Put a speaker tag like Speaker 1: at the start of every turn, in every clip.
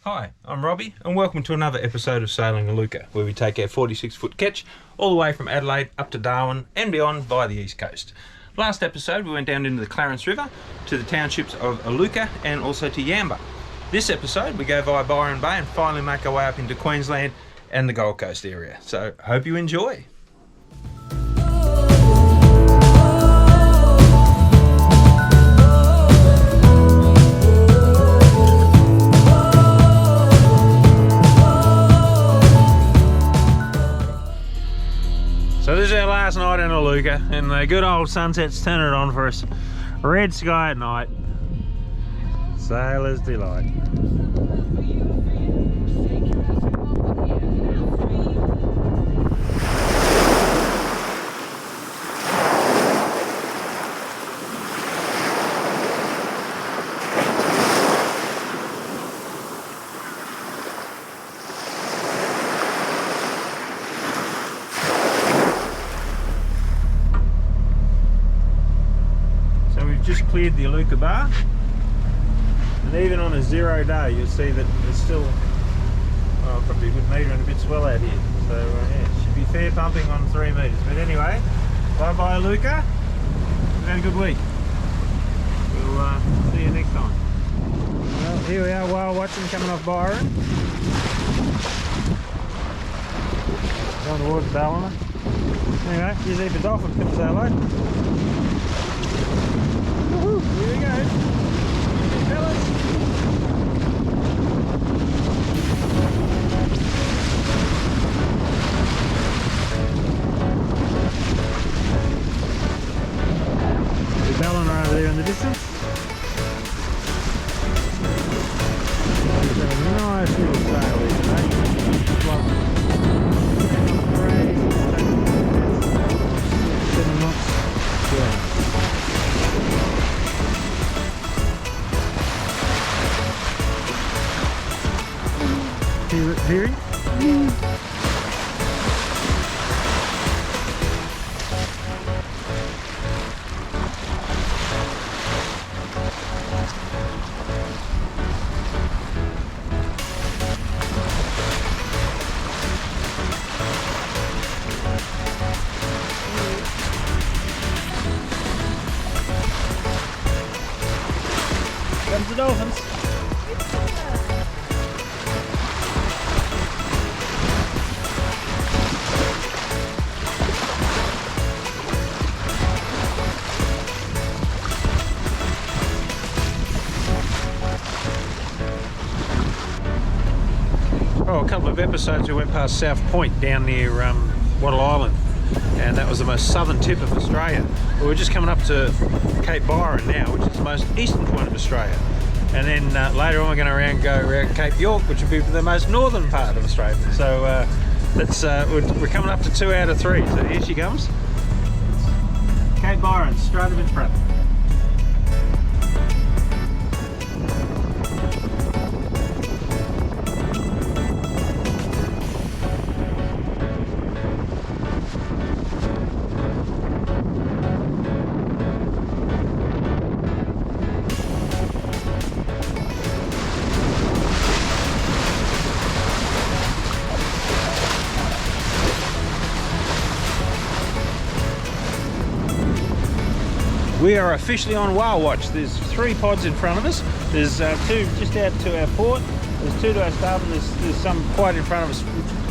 Speaker 1: Hi, I'm Robbie and welcome to another episode of Sailing Aluca, where we take our 46-foot Ketch all the way from Adelaide up to Darwin and beyond via the east coast. Last episode we went down into the Clarence River to the townships of Aluca and also to Yamba. This episode we go via Byron Bay and finally make our way up into Queensland and the Gold Coast area. So hope you enjoy. So this is our last night in Aluca, and the good old sunset's turning it on for us. Red sky at night. Sailor's delight. Just cleared the Aluca bar, and even on a 0 day you'll see that there's still probably a good metre and a bit swell out here, so yeah, it should be fair pumping on 3 metres. But anyway, bye bye Aluca, we've had a good week. We'll see you next time. Well, here we are, whale watching, coming off Byron, going towards Darwin. Anyway, here's even dolphins coming to say hello. Here we go. Hey, fellas. The bellin are over there in the distance. It's a nice little sail here today. Lovely. 7 knots. Yeah. Hearing? Comes the dolphins. Oh, a couple of episodes we went past South Point down near Wattle Island, and that was the most southern tip of Australia. Well, we're just coming up to Cape Byron now, which is the most eastern point of Australia, and then later on we're going to go around Cape York, which will be the most northern part of Australia. So we're coming up to 2 out of 3, so here she comes. Cape Byron, straight up in front. We are officially on whale watch. There's 3 pods in front of us. There's 2 just out to our port. There's 2 to our starboard. There's some quite in front of us,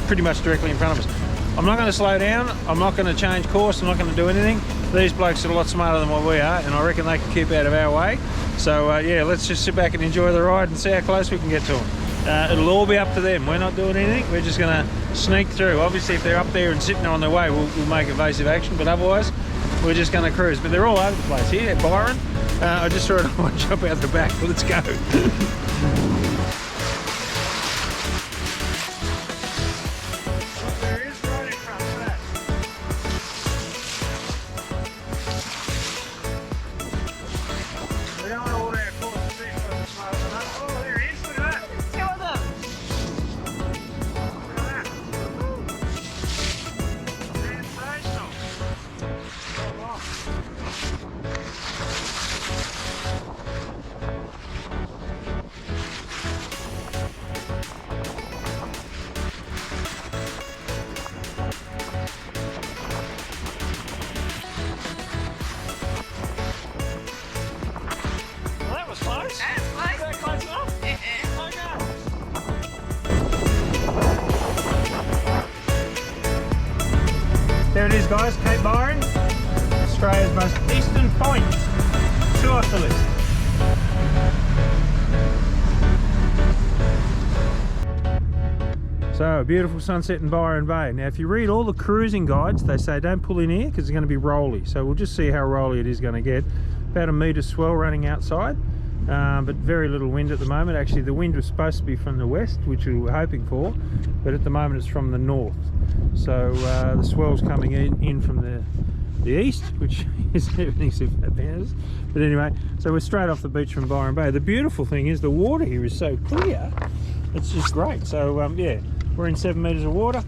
Speaker 1: pretty much directly in front of us. I'm not going to slow down. I'm not going to change course. I'm not going to do anything. These blokes are a lot smarter than what we are, and I reckon they can keep out of our way. So yeah, let's just sit back and enjoy the ride and see how close we can get to them. It'll all be up to them. We're not doing anything. We're just going to sneak through. Obviously, if they're up there and sitting on their way, we'll make evasive action, but otherwise we're just going to cruise. But they're all over the place here at Byron. I just saw it on jump out the back. Let's go. it is, guys, Cape Byron, Australia's most eastern point. 2 off the list. So, a beautiful sunset in Byron Bay. Now, if you read all the cruising guides, they say don't pull in here because it's going to be rolly. So we'll just see how rolly it is going to get. About 1 metre swell running outside, but very little wind at the moment. Actually, the wind was supposed to be from the west, which we were hoping for, but at the moment it's from the north. So the swell's coming in from the east, which is everything super bad. But anyway, so we're straight off the beach from Byron Bay. The beautiful thing is the water here is so clear, it's just great. So yeah, we're in 7 metres of water.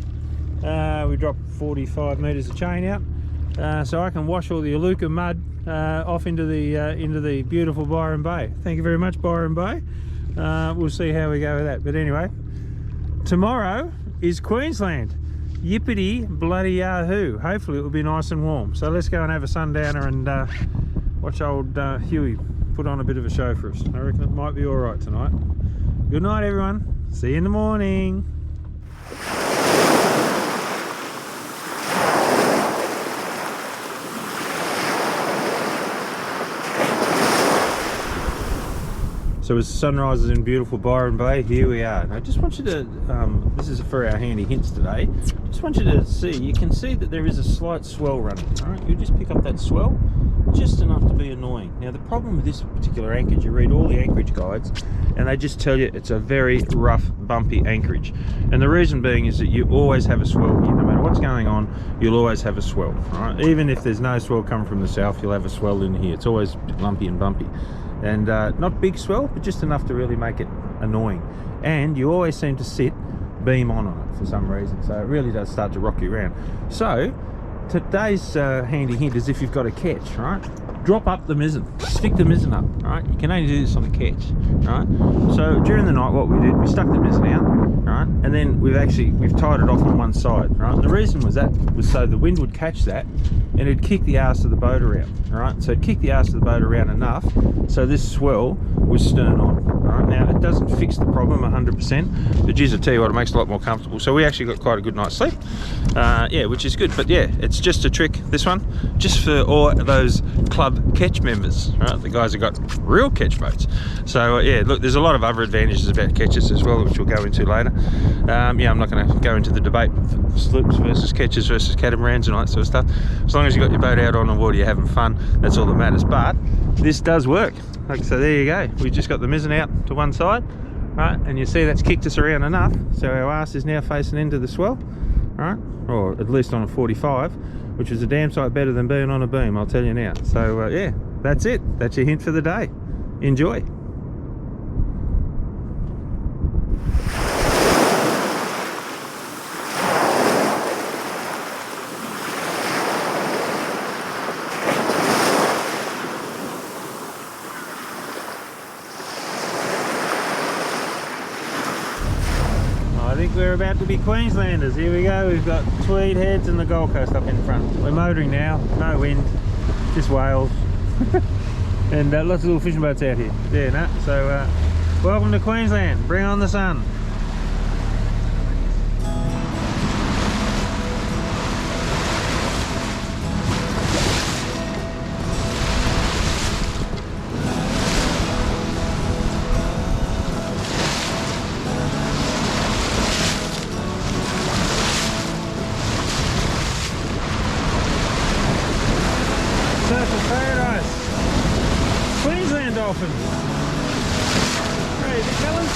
Speaker 1: We dropped 45 metres of chain out, so I can wash all the Aluca mud off into the beautiful Byron Bay. Thank you very much, Byron Bay. We'll see how we go with that. But anyway, tomorrow is Queensland. Yippity bloody yahoo. Hopefully it will be nice and warm. So let's go and have a sundowner and watch old Huey put on a bit of a show for us. I reckon it might be all right tonight. Good night, everyone. See you in the morning. So as the sun rises in beautiful Byron Bay, here we are. And I just want you to, this is for our handy hints today, just want you to see, you can see that there is a slight swell running, all right? You just pick up that swell, just enough to be annoying. Now the problem with this particular anchorage, you read all the anchorage guides, and they just tell you it's a very rough, bumpy anchorage. And the reason being is that you always have a swell here. No matter what's going on, you'll always have a swell, all right? Even if there's no swell coming from the south, you'll have a swell in here. It's always lumpy and bumpy. And not big swell, but just enough to really make it annoying. And you always seem to sit beam on it for some reason, so it really does start to rock you around. So today's handy hint is if you've got a ketch, right, drop up the mizzen, stick the mizzen up, right? You can only do this on a ketch, right? So during the night what we did, we stuck the mizzen out, right, and then we've tied it off on one side, right? And the reason was so the wind would catch that and it'd kick the arse of the boat around, right? So it'd kick the arse of the boat around enough so this swell was stern on, right? Now it doesn't fix the problem 100%, but geez, I tell you what, it makes it a lot more comfortable. So we actually got quite a good night's sleep, yeah, which is good. But yeah, it's just a trick, this one, just for all those club Ketch members, right? The guys have got real Ketch boats. So yeah, look, there's a lot of other advantages about Ketches as well, which we'll go into later. Yeah, I'm not going to go into the debate sloops versus Ketches versus catamarans and all that sort of stuff. As long as you've got your boat out on the water, you're having fun, that's all that matters. But this does work. Like, so there you go, we just got the mizzen out to one side, right, and you see that's kicked us around enough, so our arse is now facing into the swell, right, or at least on a 45, which is a damn sight better than being on a beam, I'll tell you now. So yeah, that's it, that's your hint for the day. Enjoy. I think we're about to be Queenslanders. Here we go, we've got Tweed Heads and the Gold Coast up in front. We're motoring now, no wind, just whales. And lots of little fishing boats out here. Yeah, no. So welcome to Queensland, bring on the sun. Surfer paradise. Queensland dolphins. Crazy fellas.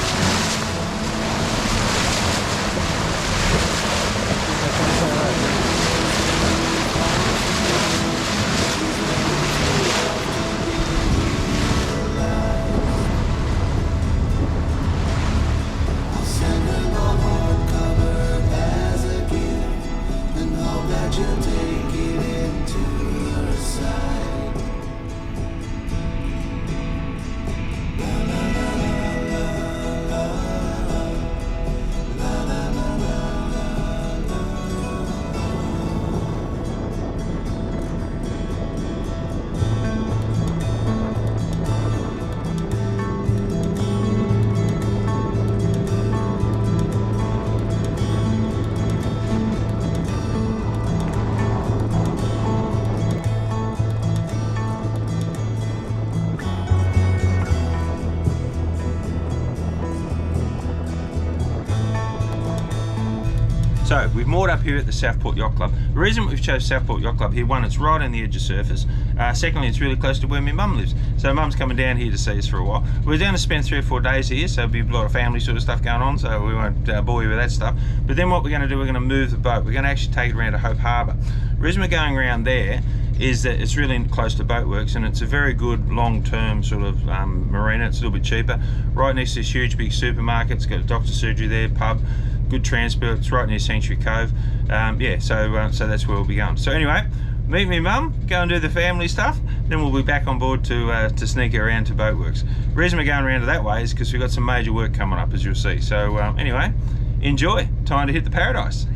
Speaker 1: So we've moored up here at the Southport Yacht Club. The reason we've chose Southport Yacht Club here, one, it's right on the edge of surface. Secondly, it's really close to where my mum lives. So mum's coming down here to see us for a while. We're going to spend 3 or 4 days here, so there'll be a lot of family sort of stuff going on, so we won't bore you with that stuff. But then what we're going to do, we're going to move the boat. We're going to actually take it around to Hope Harbour. The reason we're going around there is that it's really close to Boatworks, and it's a very good long-term sort of marina. It's a little bit cheaper. Right next to this huge big supermarket. It's got a doctor's surgery there, pub, good transport. It's right near Sanctuary Cove. Yeah, so that's where we'll be going. So anyway, meet me mum, go and do the family stuff, then we'll be back on board to sneak around to Boatworks. The reason we're going around to that way is because we've got some major work coming up, as you'll see. So anyway, enjoy. Time to hit the paradise.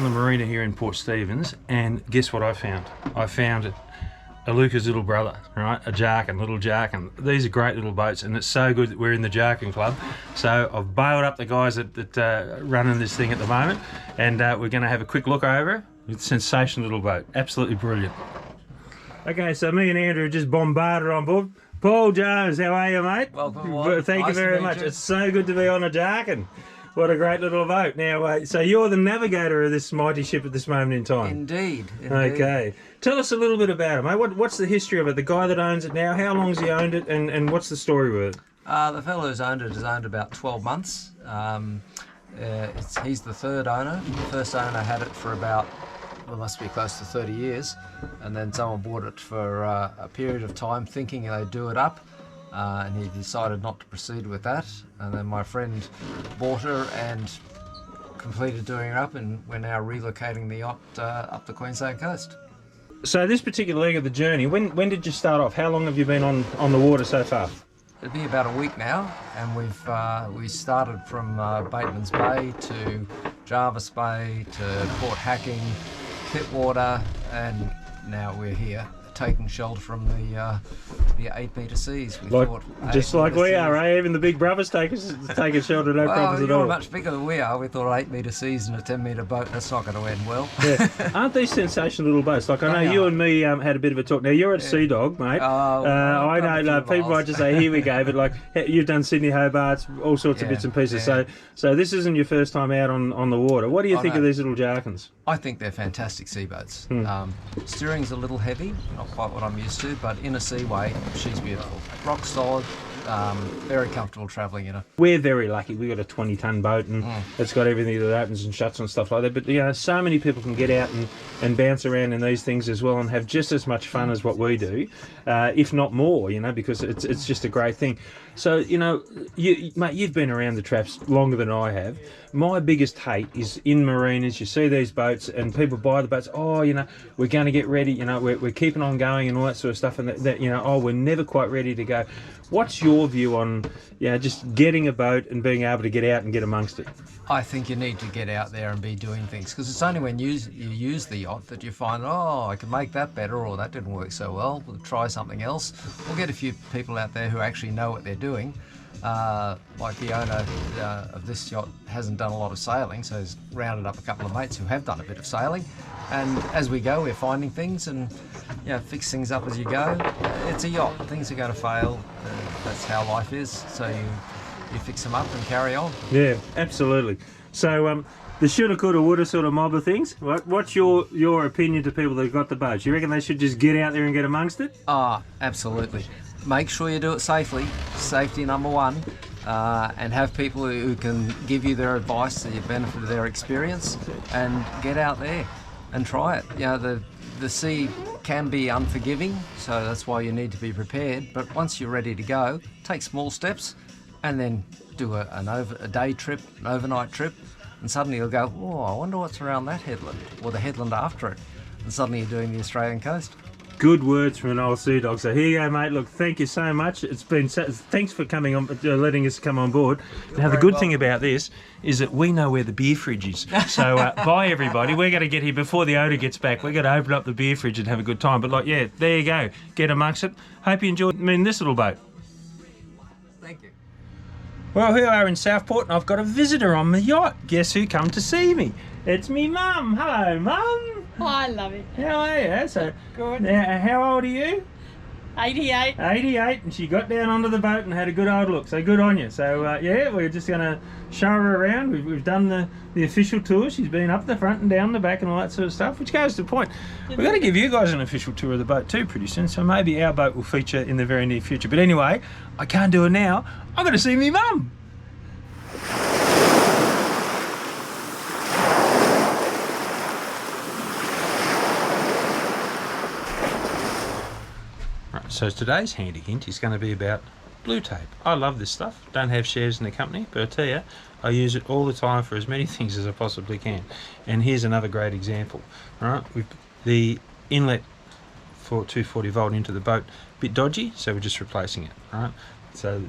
Speaker 1: Marina here in Port Stephens, and guess what I found? I found Aluca's little brother, right? A Jarkin, little Jarkin. These are great little boats, and it's so good that we're in the Jarkin Club. So I've bailed up the guys that are running this thing at the moment, and we're going to have a quick look over it. It's a sensational little boat, absolutely brilliant. Okay, so me and Andrew just bombarded on board. Paul Jones, how are you, mate?
Speaker 2: Welcome.
Speaker 1: Thank you very much. It's so good to be on a Jarkin. What a great little boat. Now, so you're the navigator of this mighty ship at this moment in time?
Speaker 2: Indeed.
Speaker 1: Okay. Tell us a little bit about it, mate. What's the history of it? The guy that owns it now, how long's he owned it, and what's the story with it?
Speaker 2: The fellow who's owned it has owned about 12 months. He's the third owner. The first owner had it for about, well, must be close to 30 years. And then someone bought it for a period of time thinking they'd do it up. And he decided not to proceed with that, and then my friend bought her and completed doing her up, and we're now relocating the yacht up the Queensland coast.
Speaker 1: So this particular leg of the journey, when did you start off? How long have you been on the water so far?
Speaker 2: It'll be about a week now, and we started from Bateman's Bay to Jarvis Bay to Port Hacking, Pittwater, and now we're here, taking shelter from the 8-metre seas. We thought
Speaker 1: just like we are, eh? Even the big brothers taking shelter, no problems at all.
Speaker 2: You're much bigger than we are. We thought 8-metre seas and a 10-metre boat, that's not going to end well.
Speaker 1: Yeah. Aren't these sensational little boats? Like, I know you and me had a bit of a talk. Now, you're at Sea Dog, mate. I know people might just say, here we go, but like, you've done Sydney Hobart, all sorts of bits and pieces.
Speaker 2: Yeah.
Speaker 1: So this isn't your first time out on the water. What do you think of these little Jarkins?
Speaker 2: I think they're fantastic sea boats. Steering's a little heavy, not quite what I'm used to, but in a seaway, she's beautiful. Rock solid, very comfortable travelling in her.
Speaker 1: We're very lucky. We've got a 20-ton boat, and it's got everything that opens and shuts and stuff like that. But you know, so many people can get out and bounce around in these things as well, and have just as much fun as what we do, if not more. You know, because it's just a great thing. So you know, mate, you've been around the traps longer than I have. My biggest hate is in marinas. You see these boats, and people buy the boats. Oh, you know, we're going to get ready. You know, we're keeping on going and all that sort of stuff. And that you know, oh, we're never quite ready to go. What's your view on, you know, just getting a boat and being able to get out and get amongst it?
Speaker 2: I think you need to get out there and be doing things, because it's only when you use the yacht that you find, oh, I can make that better, or that didn't work so well, we'll try something else. We'll get a few people out there who actually know what they're doing. Like the owner of this yacht hasn't done a lot of sailing, so he's rounded up a couple of mates who have done a bit of sailing, and as we go we're finding things and fix things up as you go. It's a yacht, things are going to fail, that's how life is, so you fix them up and carry on. Yeah, absolutely. So the shoulda, coulda, woulda sort of mob of things. What's your opinion to people that have got the boats? You reckon they should just get out there and get amongst it? Absolutely. Make sure you do it safely. Safety number one. And have people who can give you their advice, the benefit of their experience, and get out there and try it. You know, the sea can be unforgiving, so that's why you need to be prepared. But once you're ready to go, take small steps, and then do a day trip, an overnight trip, and suddenly you'll go, oh, I wonder what's around that headland, or the headland after it, and suddenly you're doing the Australian coast.
Speaker 1: Good words from an old sea dog. So here you go, mate. Look, thank you so much. Thanks for coming on, letting us come on board. Now, the good thing about this is that we know where the beer fridge is. So bye, everybody. We're going to get here before the owner gets back. We're going to open up the beer fridge and have a good time. But, like, yeah, there you go. Get amongst it. Hope you enjoyed this little boat.
Speaker 2: Thank you.
Speaker 1: Well, here we are in Southport, and I've got a visitor on the yacht. Guess who come to see me? It's me mum. Hello, mum.
Speaker 3: Oh, I love it.
Speaker 1: How are you? So,
Speaker 3: Good.
Speaker 1: now, how old are you?
Speaker 3: 88.
Speaker 1: 88, and she got down onto the boat and had a good old look. So good on you. So yeah, we're just going to show her around. We've done the official tour. She's been up the front and down the back and all that sort of stuff, which goes to the point. We're going to give you guys an official tour of the boat too pretty soon. So maybe our boat will feature in the very near future. But anyway, I can't do it now. I've got to see me mum. So today's handy hint is going to be about blue tape. I love this stuff. Don't have shares in the company, but I tell you, I use it all the time for as many things as I possibly can. And here's another great example. All right, the inlet for 240 volt into the boat, a bit dodgy, so we're just replacing it. All right. So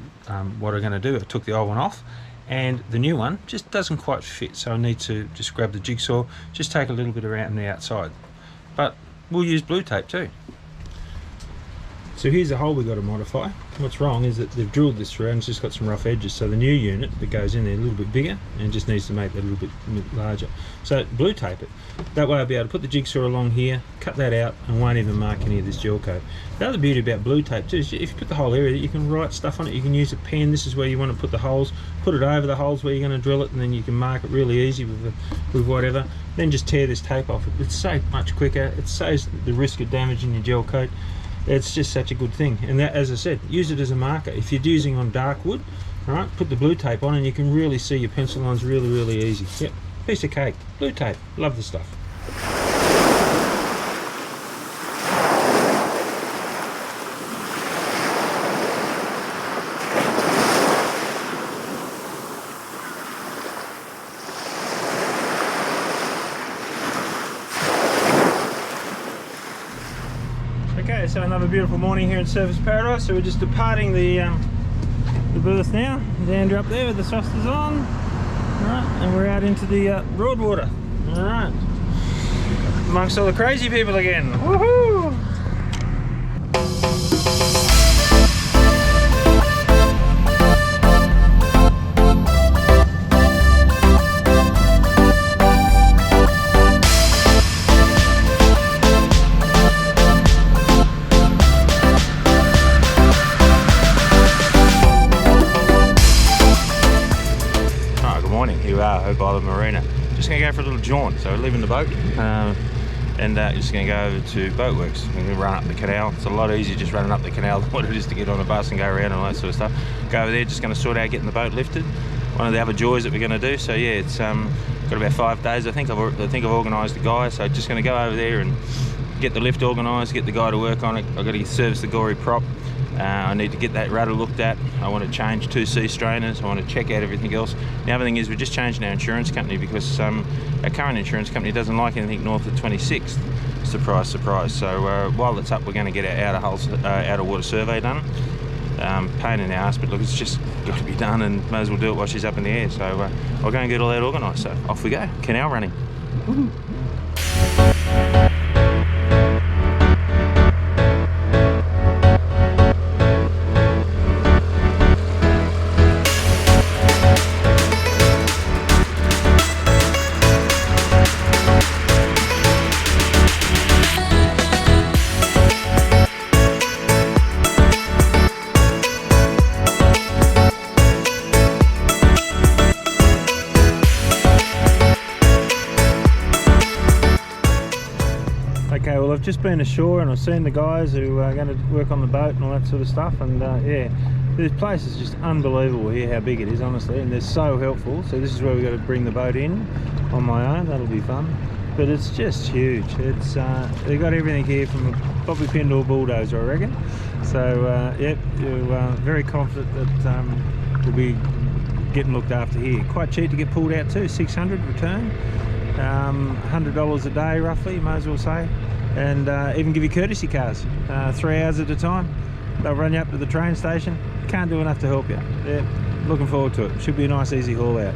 Speaker 1: what I'm going to do, I took the old one off, and the new one just doesn't quite fit. So I need to just grab the jigsaw, just take a little bit around the outside. But we'll use blue tape too. So here's the hole we've got to modify. What's wrong is that they've drilled this through and it's just got some rough edges. So the new unit that goes in there a little bit bigger and it just needs to make that a little bit larger. So blue tape it. That way I'll be able to put the jigsaw along here, cut that out, and won't even mark any of this gel coat. The other beauty about blue tape too is if you put the whole area, you can write stuff on it. You can use a pen. This is where you want to put the holes. Put it over the holes where you're going to drill it, and then you can mark it really easy with whatever. Then just tear this tape off. It's so much quicker. It saves the risk of damaging your gel coat. It's just such a good thing. And that, as I said, use it as a marker. If you're using on dark wood, all right, put the blue tape on and you can really see your pencil lines really easy. Yep, piece of cake. Blue tape. Love the stuff. Okay, so another beautiful morning here in Surfers Paradise. So we're just departing the berth now. Dander up there with the saucers on. Alright, and we're out into the Broadwater. Alright. Amongst all the crazy people again. Woohoo! By the Marina. Just going to go for a little jaunt. So we're leaving the boat and just going to go over to Boatworks. We're going to run up the canal. It's a lot easier just running up the canal than what it is to get on the bus and go around and all that sort of stuff. Go over there, just going to sort out getting the boat lifted. One of the other joys that we're going to do. So yeah, it's got about 5 days. I think I've organised the guy. So just going to go over there and get the lift organised, get the guy to work on it. I've got to service the gory prop. I need to get that rudder looked at. I want to change 2 sea strainers. I want to check out everything else. The other thing is we're just changing our insurance company because our current insurance company doesn't like anything north of 26th. Surprise, surprise. So while it's up, we're going to get our outer water survey done. Pain in the ass, but look, it's just got to be done and may as well do it while she's up in the air. So I'll go and get all that organised. So off we go. Canal running. Woo-hoo. Okay, well I've just been ashore and I've seen the guys who are going to work on the boat and all that sort of stuff, and yeah, this place is just unbelievable here how big it is, honestly, and they're so helpful. So this is where we've got to bring the boat in on my own. That'll be fun, but it's just huge. It's they've got everything here from a bobby pin to a bulldozer, I reckon. So yep, you're very confident that we'll be getting looked after here. Quite cheap to get pulled out too, 600 return, $100 a day roughly, you may as well say. And even give you courtesy cars, 3 hours at a time. They'll run you up to the train station. Can't do enough to help you. Yeah, looking forward to it. Should be a nice easy haul out.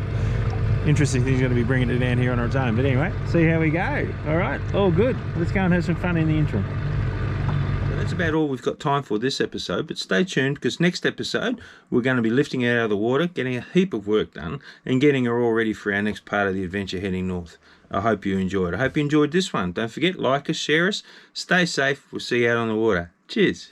Speaker 1: Interesting thing, he's going to be bringing it down here on its own. But anyway, see how we go. All right, all good. Let's go and have some fun in the interim. So that's about all we've got time for this episode, but stay tuned because next episode we're going to be lifting her out of the water, getting a heap of work done and getting her all ready for our next part of the adventure heading north. I hope you enjoyed. I hope you enjoyed this one. Don't forget, like us, share us, stay safe. We'll see you out on the water. Cheers.